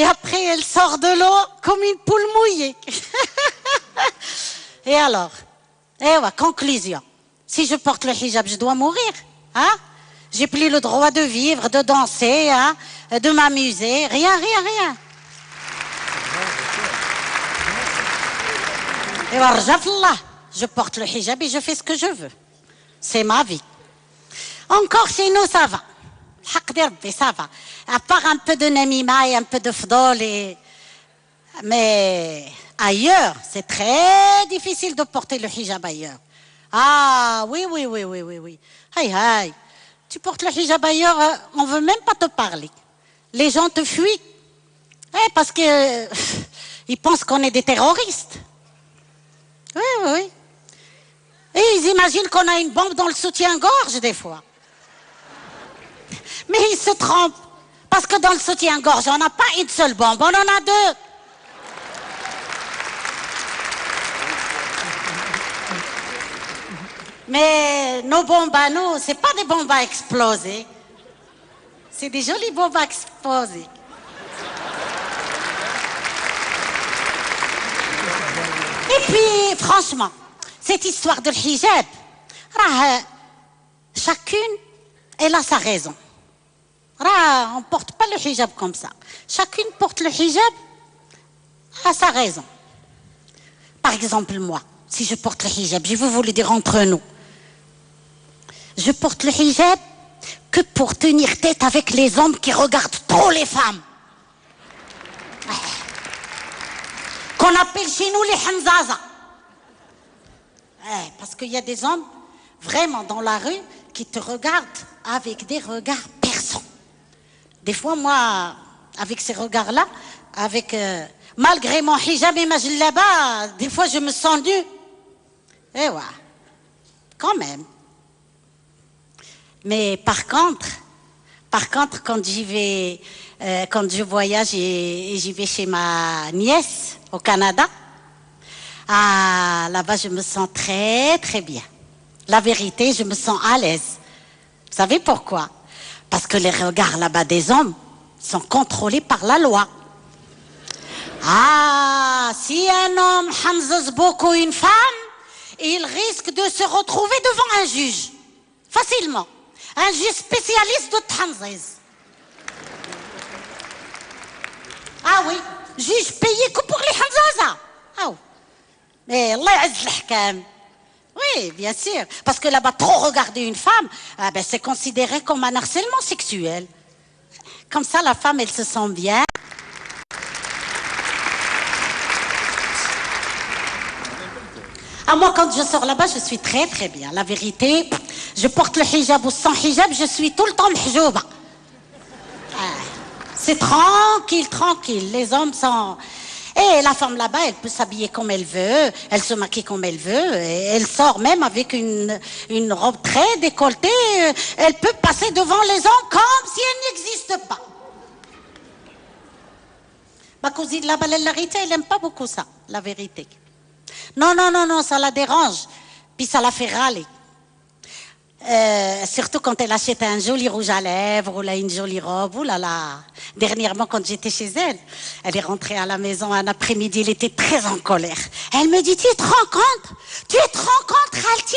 Et après, elle sort de l'eau comme une poule mouillée. Et alors, conclusion. Si je porte le hijab, je dois mourir. Hein? J'ai plus le droit de vivre, de danser, hein, de m'amuser. Rien. Et warjafallah, je porte le hijab et je fais ce que je veux. C'est ma vie. Encore chez nous, ça va. Ça va. À part un peu de namima et un peu de fdol. Mais ailleurs, c'est très difficile de porter le hijab ailleurs. Ah, oui. Aïe. Tu portes le hijab ailleurs, on ne veut même pas te parler. Les gens te fuient. Parce que ils pensent qu'on est des terroristes. Oui. Et ils imaginent qu'on a une bombe dans le soutien-gorge des fois. Mais ils se trompent. Parce que dans le soutien-gorge, on n'a pas une seule bombe, on en a deux. Mais nos bombes à nous, ce n'est pas des bombes à exploser. C'est des jolies bombes à exploser. Et puis, franchement, cette histoire de hijab, chacune, elle a sa raison. On ne porte pas le hijab comme ça. Chacune porte le hijab à sa raison. Par exemple, moi, si je porte le hijab, je vais vous le dire entre nous. Je porte le hijab que pour tenir tête avec les hommes qui regardent trop les femmes. Qu'on appelle chez nous les hamzaza. Parce qu'il y a des hommes, vraiment dans la rue, qui te regardent avec des regards perçants. Des fois, moi, avec ces regards-là, malgré mon hijab et ma djellaba, des fois je me sens nue. Quand même. Mais par contre, quand je voyage et j'y vais chez ma nièce au Canada, là-bas je me sens très très bien. La vérité, je me sens à l'aise. Vous savez pourquoi? Parce que les regards là-bas des hommes sont contrôlés par la loi. Si un homme hamzaze beaucoup une femme, il risque de se retrouver devant un juge. Facilement. Un juge spécialiste de hamzaz. Oui, juge payé que pour les hamzaza. Mais Allah ya'azz l'ahkam. Oui, bien sûr. Parce que là-bas, trop regarder une femme, c'est considéré comme un harcèlement sexuel. Comme ça, la femme, elle se sent bien. Moi, quand je sors là-bas, je suis très très bien. La vérité, je porte le hijab ou sans hijab, je suis tout le temps mahjouba. C'est tranquille. Les hommes sont... Et la femme là-bas, elle peut s'habiller comme elle veut, elle se maquille comme elle veut, et elle sort même avec une robe très décolletée. Elle peut passer devant les hommes comme si elle n'existe pas. Ma cousine là-bas, la vérité, elle n'aime pas beaucoup ça, la vérité. Non, ça la dérange, puis ça la fait râler. Surtout quand elle achète un joli rouge à lèvres ou là une jolie robe. Ouh là là. Dernièrement, quand j'étais chez elle, elle est rentrée à la maison un après-midi, elle était très en colère. Elle me dit, tu te rends compte, Khalti?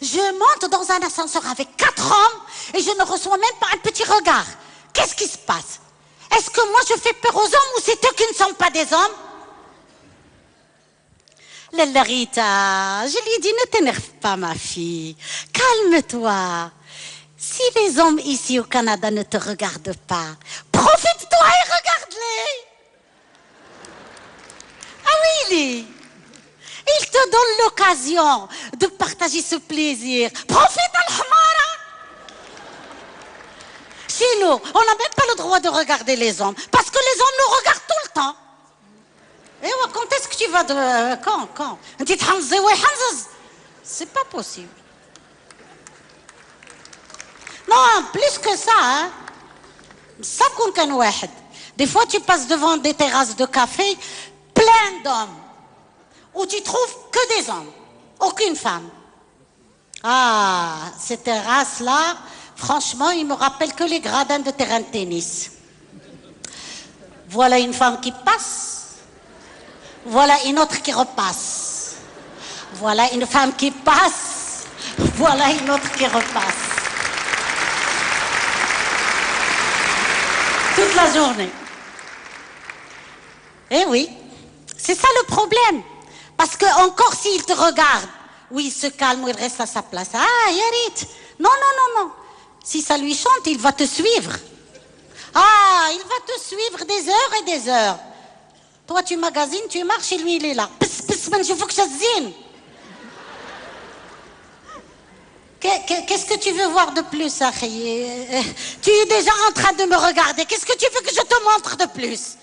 Je monte dans un ascenseur avec 4 hommes et je ne reçois même pas un petit regard. Qu'est-ce qui se passe? Est-ce que moi je fais peur aux hommes ou c'est eux qui ne sont pas des hommes? Lalla Rita, je lui ai dit, ne t'énerve pas ma fille, calme-toi. Si les hommes ici au Canada ne te regardent pas, profite-toi et regarde-les. Oui, il te donne l'occasion de partager ce plaisir. Profite al-hamara. Chez nous, on n'a même pas le droit de regarder les hommes, parce que les hommes nous regardent tout le temps. Quand est-ce que tu vas de... Quand c'est pas possible. Non, plus que ça, hein. Ça compte qu'un واحد. Des fois, tu passes devant des terrasses de café plein d'hommes, où tu trouves que des hommes, aucune femme. Ces terrasses-là, franchement, ils me rappellent que les gradins de terrain de tennis. Voilà une femme qui passe. Voilà une autre qui repasse. Voilà une femme qui passe. Voilà une autre qui repasse. Toute la journée. Eh oui, c'est ça le problème. Parce que encore s'il te regarde, oui, il se calme ou il reste à sa place. Ah, Yarit. Non, non, non, non. Si ça lui chante, il va te suivre. Ah, il va te suivre des heures et des heures. Toi, tu magasines, tu marches et lui, il est là. Qu'est-ce que tu veux voir de plus, Akhi? Tu es déjà en train de me regarder. Qu'est-ce que tu veux que je te montre de plus?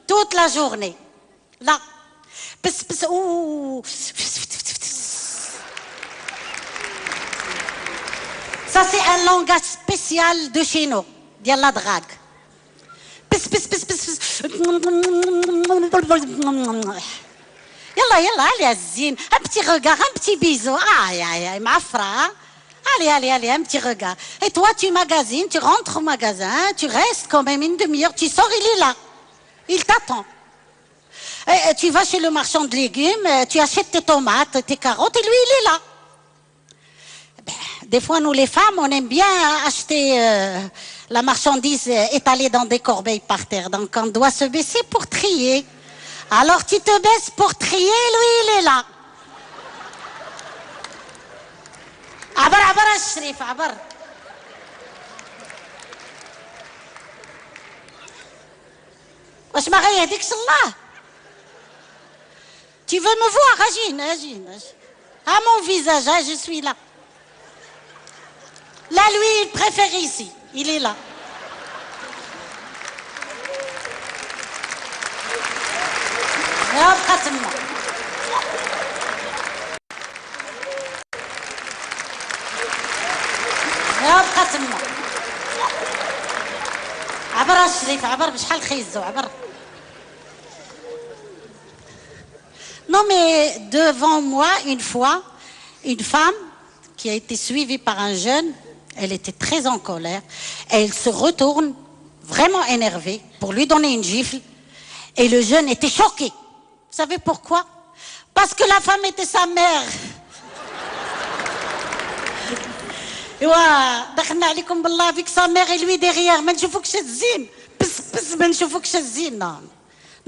Toute la journée. Là. Ça, c'est un langage spécial de chez nous. Il y a la drague. Yalla, yalla, allez, Azine. Un petit regard, un petit bisou. Aïe, aïe, aïe, ma frère. Allez, allez, allez, un petit regard. Et toi, tu magasines, tu rentres au magasin, tu restes quand même une demi-heure, tu sors, il est là. Il t'attend. Et tu vas chez le marchand de légumes, tu achètes tes tomates, tes carottes, et lui, il est là. Ben, des fois, nous, les femmes, on aime bien acheter la marchandise étalée dans des corbeilles par terre. Donc, on doit se baisser pour trier. Alors, tu te baisses pour trier, lui, il est là. عبر عبر الشريف عبر. واش ما غيهديكش الله. Tu veux me voir, Agine, Agine. À mon visage, hein, je suis là. Là, lui, il préfère ici. Il est là. Pratiquement. pratiquement. عبر الشريف عبر بشحال خيزو عبر. Non mais devant moi une fois une femme qui a été suivie par un jeune, elle était très en colère, elle se retourne vraiment énervée pour lui donner une gifle et le jeune était choqué. Vous savez pourquoi? Parce que la femme était sa mère. دخلنا عليكم بالله avec sa mère et lui derrière ما نشوفوكش تزين بس ما نشوفوكش تزين.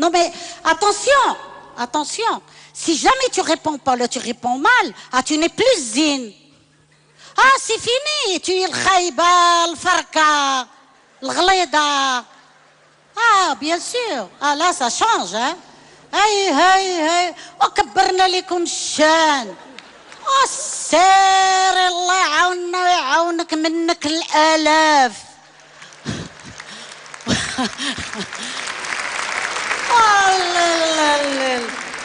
Non mais attention, attention, si jamais tu réponds pas là tu réponds mal, ah tu n'es plus zine. Ah c'est fini, tu es الخايبة الفركة الغليظة. Ah bien sûr, ah là ça change hein. هاي هاي هاي وكبرنا لكم الشان. السير الله يعاوننا ويعاونك منك الآلاف.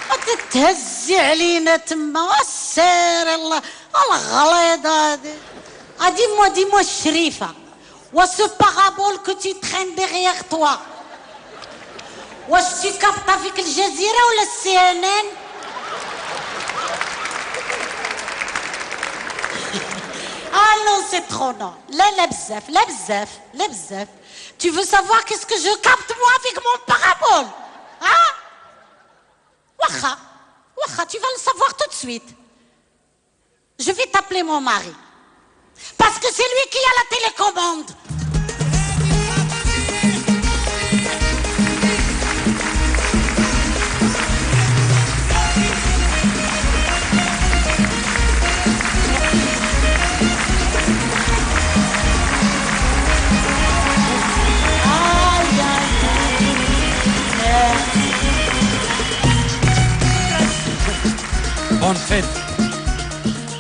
ما تتهزي علينا تما السير الله الغليظة هادي. Dis-moi الشريفة. وce parabole que tu traînes derrière toi. واش tu captes avec الجزيرة ولا CNN? Ah non, c'est trop non. Là, la bzaf. Tu veux savoir qu'est-ce que je capte moi avec mon parabole? Hein? Wacha, tu vas le savoir tout de suite. Je vais t'appeler mon mari. Parce que c'est lui qui a la télécommande.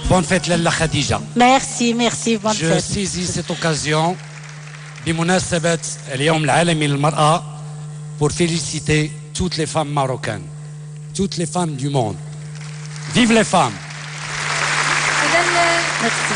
Bonne fête Lalla Khadija. Merci, bonne fête. Je saisis cette occasion بمناسبة اليوم العالمي للمرأة pour féliciter toutes les femmes marocaines, toutes les femmes du monde. Vive les femmes. Merci.